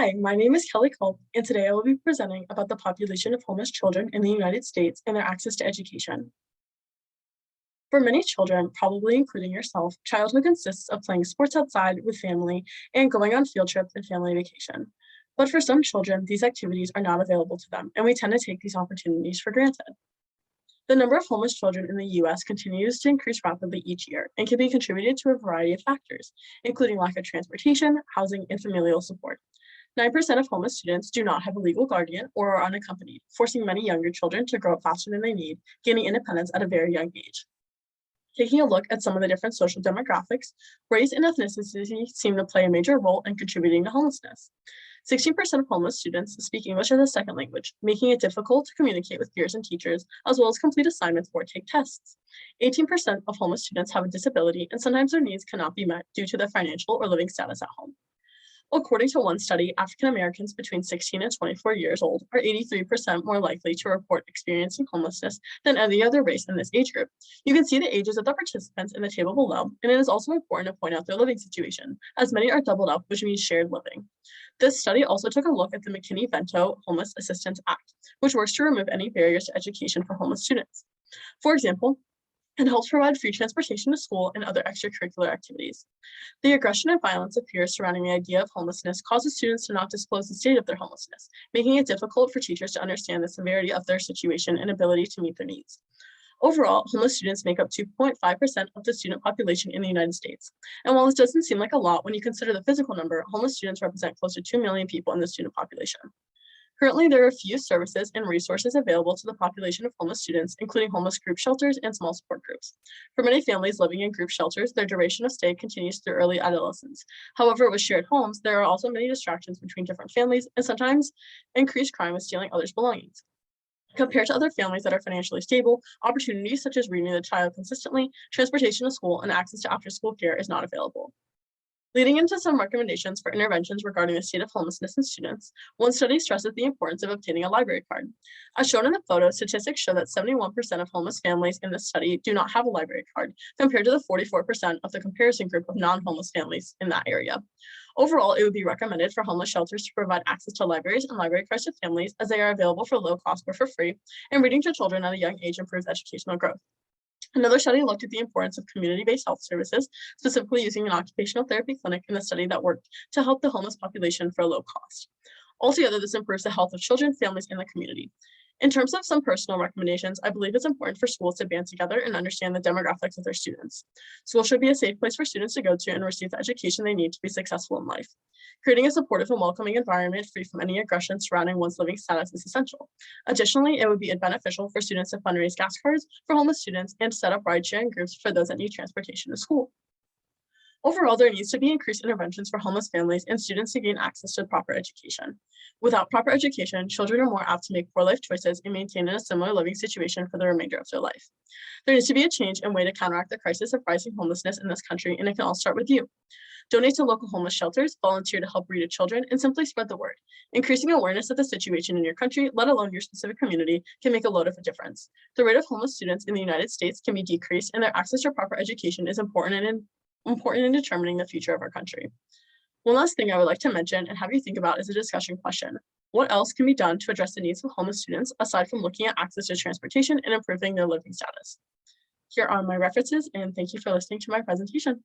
Hi, my name is Kelly Culp, and today I will be presenting about the population of homeless children in the United States and their access to education. For many children, probably including yourself, childhood consists of playing sports outside with family and going on field trips and family vacation. But for some children, these activities are not available to them, and we tend to take these opportunities for granted. The number of homeless children in the US continues to increase rapidly each year and can be contributed to a variety of factors, including lack of transportation, housing, and familial support. 9% of homeless students do not have a legal guardian or are unaccompanied, forcing many younger children to grow up faster than they need, gaining independence at a very young age. Taking a look at some of the different social demographics, race and ethnicity seem to play a major role in contributing to homelessness. 16% of homeless students speak English as a second language, making it difficult to communicate with peers and teachers, as well as complete assignments or take tests. 18% of homeless students have a disability, and sometimes their needs cannot be met due to their financial or living status at home. According to one study, African Americans between 16 and 24 years old are 83% more likely to report experiencing homelessness than any other race in this age group. You can see the ages of the participants in the table below, and it is also important to point out their living situation, as many are doubled up, which means shared living. This study also took a look at the McKinney-Vento Homeless Assistance Act, which works to remove any barriers to education for homeless students. For example, it helps provide free transportation to school and other extracurricular activities. The aggression and violence of peers surrounding the idea of homelessness causes students to not disclose the state of their homelessness, making it difficult for teachers to understand the severity of their situation and ability to meet their needs. Overall, homeless students make up 2.5% of the student population in the United States. And while this doesn't seem like a lot when you consider the physical number, homeless students represent close to 2 million people in the student population. Currently, there are few services and resources available to the population of homeless students, including homeless group shelters and small support groups. For many families living in group shelters, their duration of stay continues through early adolescence. However, with shared homes, there are also many distractions between different families and sometimes increased crime with stealing others' belongings. Compared to other families that are financially stable, opportunities such as reading the child consistently, transportation to school, and access to after-school care is not available. Leading into some recommendations for interventions regarding the state of homelessness in students, one study stresses the importance of obtaining a library card. As shown in the photo, statistics show that 71% of homeless families in this study do not have a library card, compared to the 44% of the comparison group of non-homeless families in that area. Overall, it would be recommended for homeless shelters to provide access to libraries and library cards to families, as they are available for low cost or for free, and reading to children at a young age improves educational growth. Another study looked at the importance of community-based health services, specifically using an occupational therapy clinic in the study that worked to help the homeless population for a low cost. Altogether, this improves the health of children, families, and the community. In terms of some personal recommendations, I believe it's important for schools to band together and understand the demographics of their students. School should be a safe place for students to go to and receive the education they need to be successful in life. Creating a supportive and welcoming environment free from any aggression surrounding one's living status is essential. Additionally, it would be beneficial for students to fundraise gas cards for homeless students and to set up ride-sharing groups for those that need transportation to school. Overall, there needs to be increased interventions for homeless families and students to gain access to proper education. Without proper education, children are more apt to make poor life choices and maintain in a similar living situation for the remainder of their life. There needs to be a change in way to counteract the crisis of rising homelessness in this country, and it can all start with you. Donate to local homeless shelters, volunteer to help read to children, and simply spread the word. Increasing awareness of the situation in your country, let alone your specific community, can make a load of a difference. The rate of homeless students in the United States can be decreased, and their access to proper education is important in determining the future of our country. One last thing I would like to mention and have you think about is a discussion question. What else can be done to address the needs of homeless students aside from looking at access to transportation and improving their living status? Here are my references, and thank you for listening to my presentation.